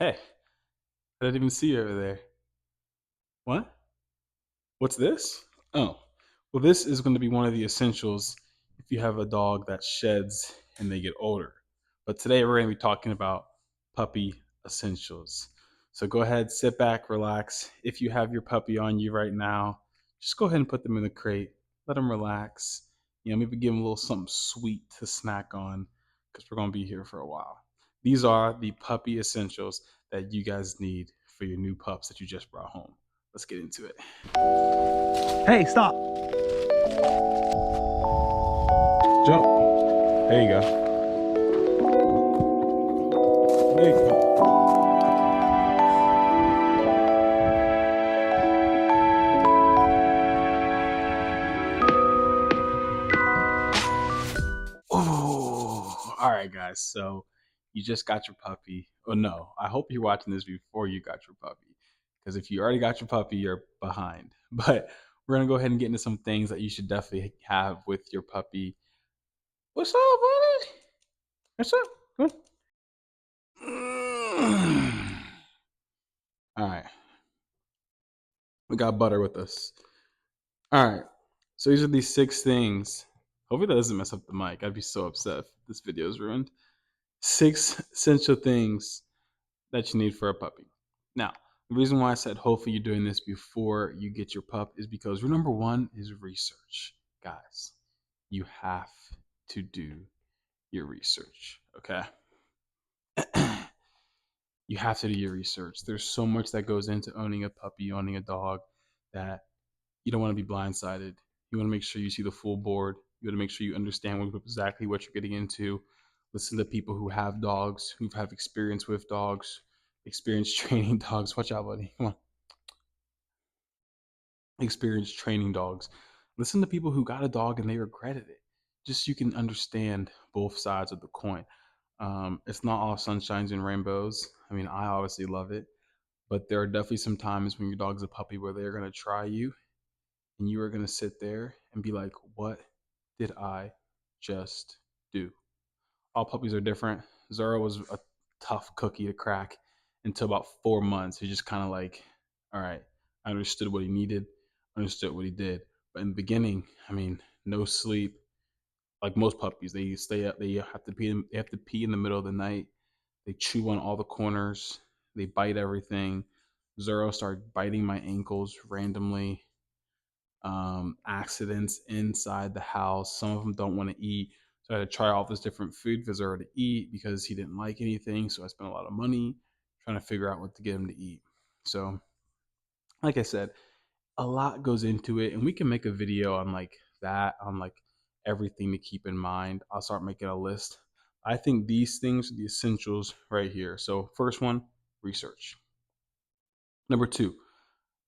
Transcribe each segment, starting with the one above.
Hey, I didn't even see you over there. What? What's this? Oh, well, this is going to be one of the essentials if you have a dog that sheds and they get older. But today we're going to be talking about puppy essentials. So go ahead, sit back, relax. If you have your puppy on you right now, just go ahead and put them in the crate. Let them relax. Maybe give them a little something sweet to snack on because we're going to be here for a while. These are the puppy essentials that you guys need for your new pups that you just brought home. Let's get into it. Hey, stop. Jump. There you go. There you go. Oh, all right, guys. So you just got your puppy. Oh, no. I hope you're watching this before you got your puppy. Because if you already got your puppy, you're behind. But we're going to go ahead and get into some things that you should definitely have with your puppy. What's up, buddy? What's up? What? All right. We got Butter with us. All right. So these are these 6 things. Hopefully that doesn't mess up the mic. I'd be so upset if this video is ruined. 6 essential things that you need for a puppy. Now, the reason why I said hopefully you're doing this before you get your pup is because rule number 1 is research. Guys, you have to do your research, okay? You have to do your research. There's so much that goes into owning a puppy, owning a dog, that you don't want to be blindsided. You want to make sure you see the full board. You want to make sure you understand exactly what you're getting into. Listen to people who have dogs, who have experience with dogs, experience training dogs. Watch out, buddy. Come on. Experience training dogs. Listen to people who got a dog and they regretted it. Just so you can understand both sides of the coin. It's not all sunshines and rainbows. I mean, I obviously love it, but there are definitely some times when your dog's a puppy where they're going to try you and you are going to sit there and be like, what did I just do? All puppies are different. Zoro was a tough cookie to crack until about 4 months. He just kind of like, all right, I understood what he needed, understood what he did. But in the beginning, I mean, no sleep. Like most puppies, they stay up. They have to pee. They have to pee in the middle of the night. They chew on all the corners. They bite everything. Zoro started biting my ankles randomly. Accidents inside the house. Some of them don't want to eat. So I had to try all this different food for Zara to eat because he didn't like anything. So I spent a lot of money trying to figure out what to get him to eat. So, like I said, a lot goes into it, and we can make a video on like that, on like everything to keep in mind. I'll start making a list. I think these things are the essentials right here. So, first one, research. Number 2,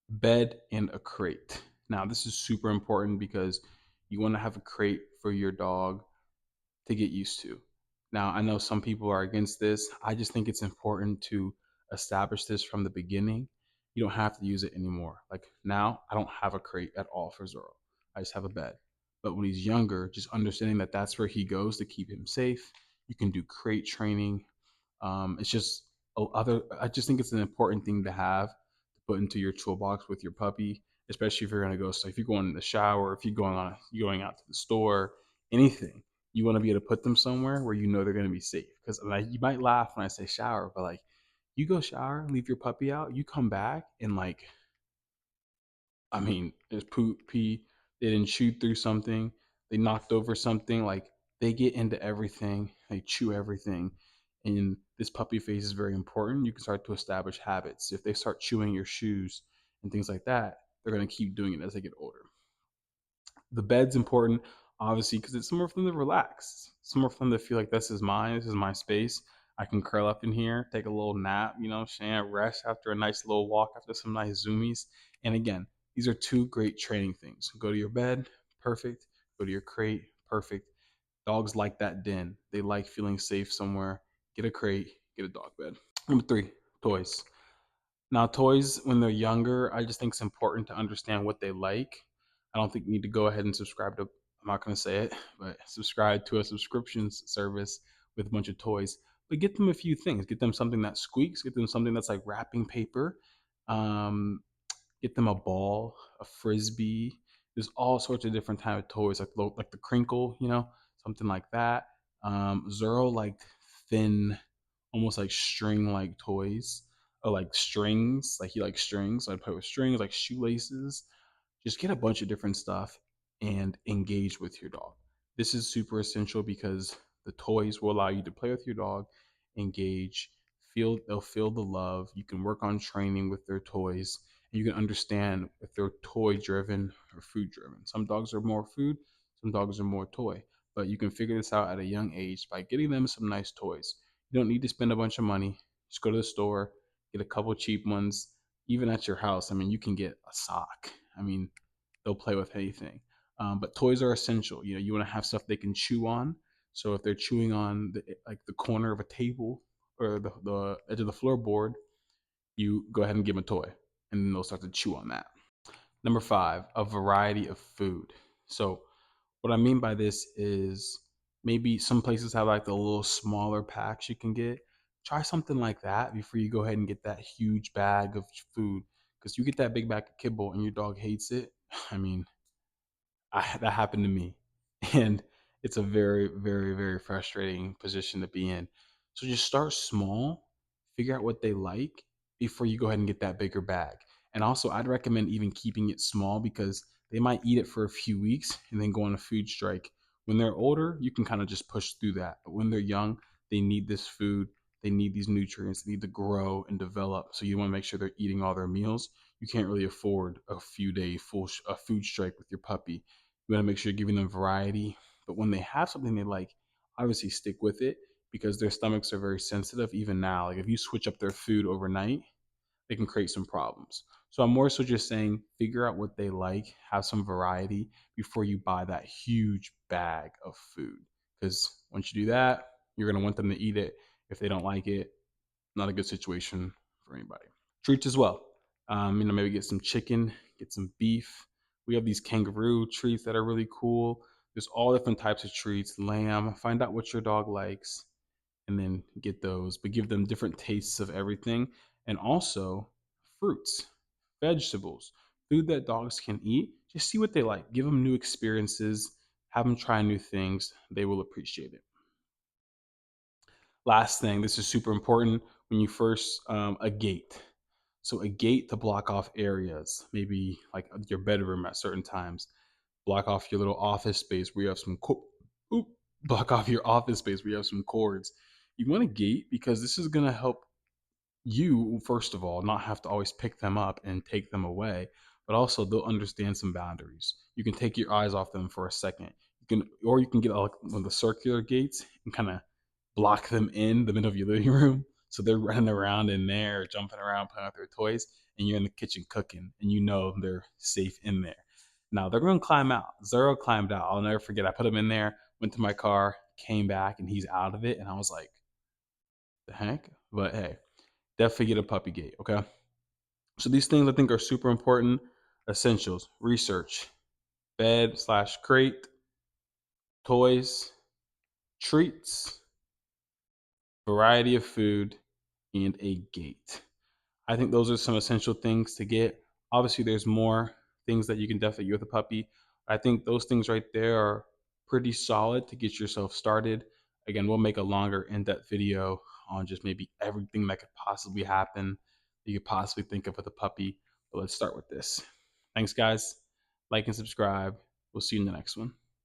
bed and a crate. Now, this is super important because you want to have a crate for your dog to get used to. Now, I know some people are against this. I just think it's important to establish this from the beginning. You don't have to use it anymore. Like now, I don't have a crate at all for Zoro. I just have a bed. But when he's younger, just understanding that that's where he goes to keep him safe. You can do crate training. It's just other. I just think it's an important thing to have to put into your toolbox with your puppy, especially if you're gonna go. So if you're going in the shower, if you're going out to the store, anything, you want to be able to put them somewhere where you know they're gonna be safe. Because like you might laugh when I say shower, but like you go shower, leave your puppy out, you come back and like I mean, there's poop, pee. They didn't chew through something. They knocked over something. Like they get into everything. They chew everything. And this puppy phase is very important. You can start to establish habits. If they start chewing your shoes and things like that, they're going to keep doing it as they get older. The bed's important, obviously, because it's somewhere for them to relax, somewhere for them to feel like this is mine, this is my space. I can curl up in here, take a little nap, rest after a nice little walk, after some nice zoomies. And again, these are 2 great training things. Go to your bed, perfect. Go to your crate, perfect. Dogs like that den. They like feeling safe somewhere. Get a crate, get a dog bed. Number 3, toys. Now, toys, when they're younger, I just think it's important to understand what they like. I don't think you need to go ahead and subscribe I'm not going to say it, but subscribe to a subscription service with a bunch of toys. but get them a few things. Get them something that squeaks. Get them something that's like wrapping paper. Um, get them a ball, a frisbee. There's all sorts of different type of toys, like the crinkle, something like that. Zero liked thin, almost like string like toys, or like strings. Like he likes strings, so I'd play with strings, like shoelaces. Just get a bunch of different stuff and engage with your dog. This is super essential because the toys will allow you to play with your dog, engage, they'll feel the love. You can work on training with their toys, and you can understand if they're toy driven or food driven. Some dogs are more food, some dogs are more toy, but you can figure this out at a young age by getting them some nice toys. You don't need to spend a bunch of money. Just go to the store, get a couple cheap ones. Even at your house, I mean, you can get a sock. I mean, they'll play with anything. But toys are essential. You want to have stuff they can chew on. So if they're chewing on the corner of a table or the edge of the floorboard, you go ahead and give them a toy, and then they'll start to chew on that. Number five, a variety of food. So what I mean by this is maybe some places have like the little smaller packs you can get. Try something like that before you go ahead and get that huge bag of food. Because you get that big bag of kibble and your dog hates it. I mean, that happened to me, and it's a very, very, very frustrating position to be in. So just start small, figure out what they like before you go ahead and get that bigger bag. And also, I'd recommend even keeping it small because they might eat it for a few weeks and then go on a food strike. When they're older, you can kind of just push through that. But when they're young, they need this food, they need these nutrients, they need to grow and develop. So you want to make sure they're eating all their meals. You can't really afford a few day a food strike with your puppy. You want to make sure you're giving them variety. But when they have something they like, obviously stick with it because their stomachs are very sensitive even now. Like if you switch up their food overnight, they can create some problems. So I'm more so just saying figure out what they like, have some variety before you buy that huge bag of food. Because once you do that, you're going to want them to eat it. If they don't like it, not a good situation for anybody. Treats as well. Maybe get some chicken, get some beef. We have these kangaroo treats that are really cool. There's all different types of treats, lamb. Find out what your dog likes and then get those, but give them different tastes of everything. And also fruits, vegetables, food that dogs can eat. Just see what they like. Give them new experiences, have them try new things. They will appreciate it. Last thing, this is super important when you first, a gate. So a gate to block off areas, maybe like your bedroom at certain times. Block off your little office space where you have oop, block off your office space where you have some cords. You want a gate because this is going to help you, first of all, not have to always pick them up and take them away, but also they'll understand some boundaries. You can take your eyes off them for a second. You can get like one of the circular gates and kind of block them in the middle of your living room. So they're running around in there, jumping around, playing with their toys, and you're in the kitchen cooking, and you know they're safe in there. Now they're going to climb out. Zero climbed out. I'll never forget. I put him in there, went to my car, came back, and he's out of it. And I was like, the heck? But hey, definitely get a puppy gate, okay? So these things I think are super important. Essentials, research, bed slash crate, toys, treats, variety of food, and a gate. I think those are some essential things to get. Obviously, there's more things that you can definitely get with a puppy. I think those things right there are pretty solid to get yourself started. Again, we'll make a longer, in-depth video on just maybe everything that could possibly happen that you could possibly think of with a puppy. But let's start with this. Thanks, guys. Like and subscribe. We'll see you in the next one.